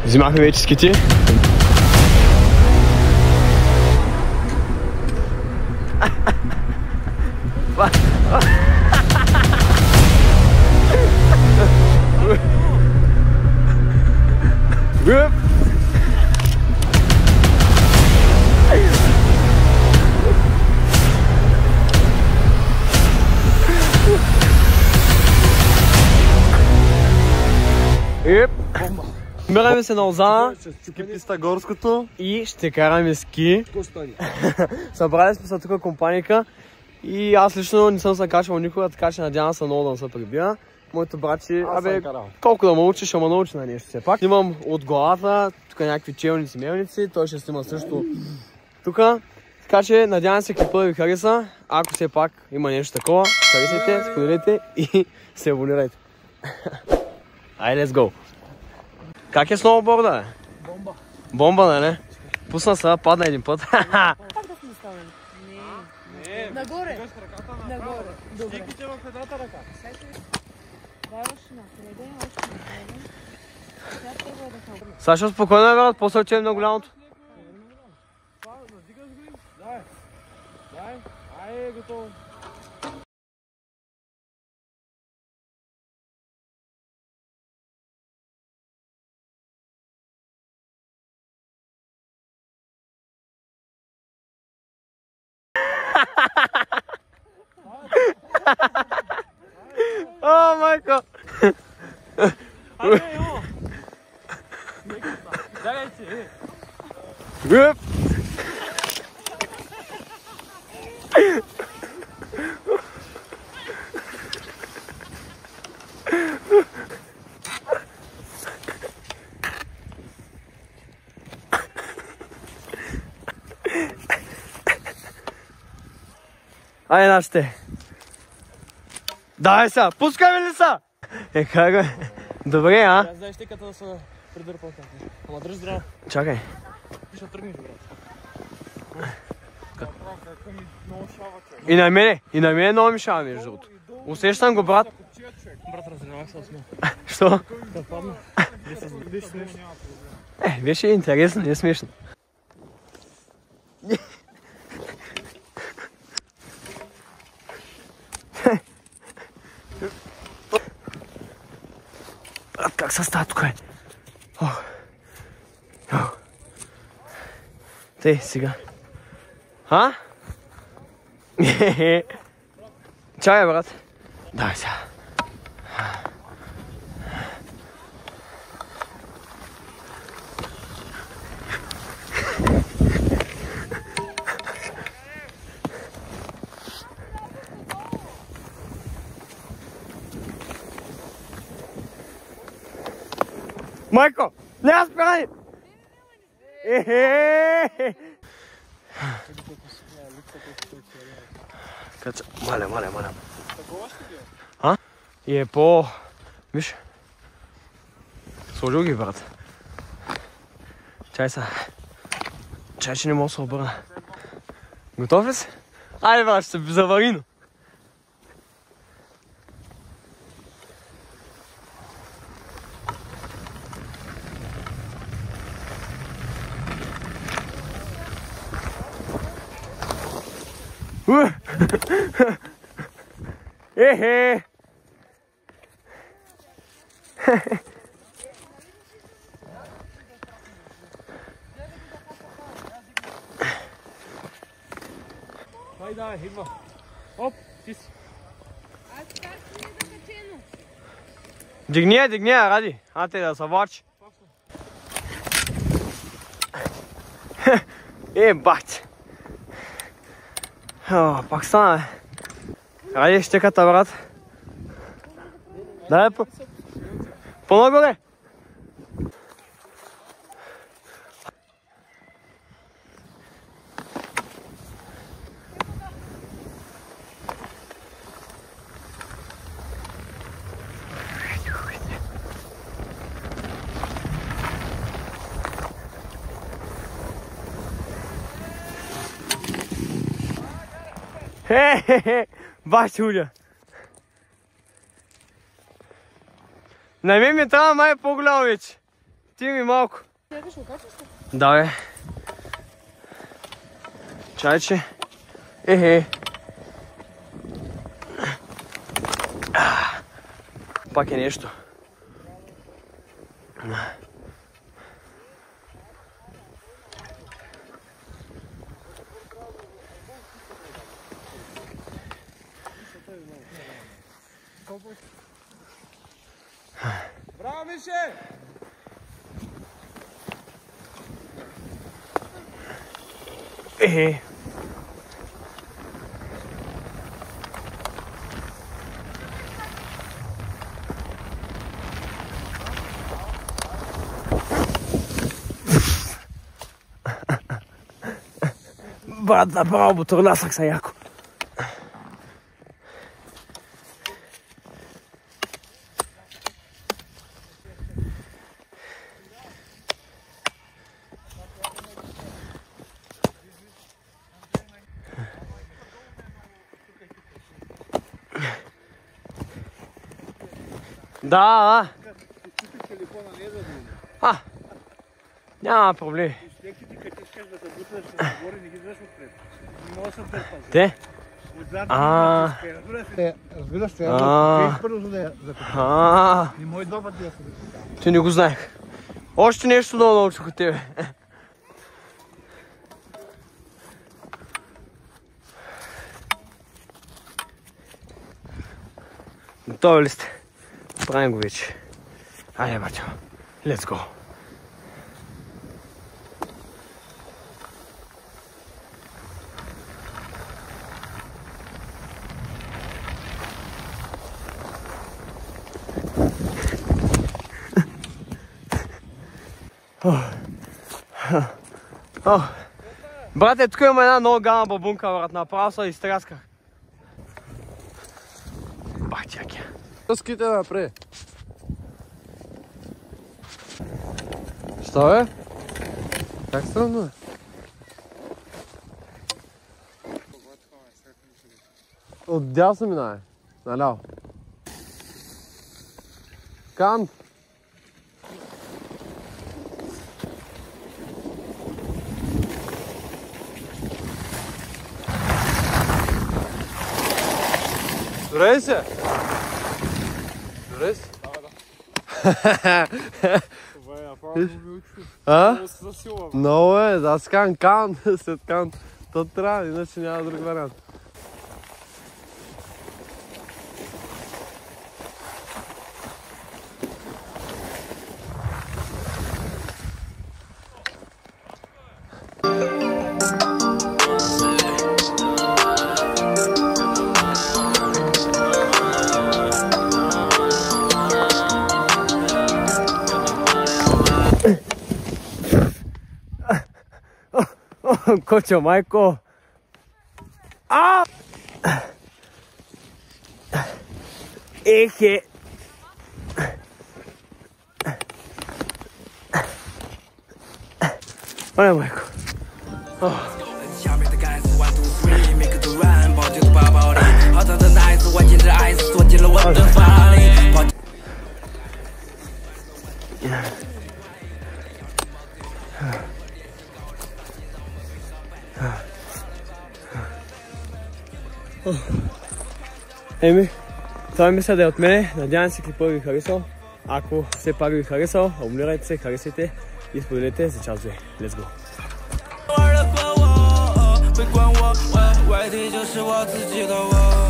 Взимахме вече скити. Смираме се на Лозана Писта горското и ще караме ски. Събрали сме се тук компаника и аз лично не съм се качвал никога, така че надявам се много да не се прибия. Моето братче, колко да ме учи, ще ме научи на нещо все пак. Снимам от главата, тук някакви челници, мелници, той ще снима също тук. Така че надявам се клипа да ви хареса. Ако все пак има нещо такова, харесайте, споделете и се абонирайте. Айде, let's go! Как е сноуборда, бе? Бомба. Бомба, нали? Пусна се, падна един път. Как да сме ставали? Не. Нагоре. Нагоре. Добре. Стиките в едната ръка. Дай още на среде, още на среде. Сега трябва да се обърна. Сашо, спокойно е, брат, после отивам на голямото. Дай. Ай, готово. О, майко! Айде нашите! Давай сега, пускаме ли са? Как е? Добре, а? Аз знаеш ти като да се придърпал така. Ама дръж здраво. Чакай. Ти ще тръгнеш, брат. И на мене много ми шава, между другото. Усещам го, брат. Брат, разревах се от мен. Що? Да падна. Виж смешно. Беше интересно, не е смешно. Брат, как се става тук, е? Тъй, сега. А? Чакай, брат. Давай сега. Майко, не спирай! Маля. А? И е по... Виж? Сложил ги, брат. Чай са. Чай, че не мога да се обърна. Готов ли си? Айде, брат, ще се заварино. Ехе! Давай, идва. Оп, ти си. Аз как си е закачено? Дигни я, ради. Ате да се влачи. Бать! О, пак стана, бе. Ради щеката, брат. Дай по-нагоре. Бах чудя. На мен ми трябва май по-голямо вече. Стига ми малко. Следваш, окачваш се? Да, бе. Чайче. Ехе. Пак е нещо. Браво, Мише! Ехе. Брат, направо моторлясък са яко. Да. Няма проблем. Те? Разбираш се, първо да я и мой два пъти я събира. Ти не го знаех. Още нещо много научих от тебе. Готови ли сте? Правим го вече. Айде, бачо. Let's go. Брате, тук има една много гама бабунка, брат, направо се изтрясках. Бахтяк я. Ските напред. Що е? Как странно е? Отдясно минае. Наляво. Кан. Добре ли се? Добре ли се? Това е направо ми учи. А? Много се засилва. Много е, аз кан, след кан. То трябва, иначе няма друг вариант. Кочо, майко! А! Ехе! Оле, майко! Еми, това мисля да е от мене. Надявам се клипът ви харесал. Ако все пак ви харесал, абонирайте се, харесайте и споделете за час 2. Let's go! 别管我，外地就是我自己的窝。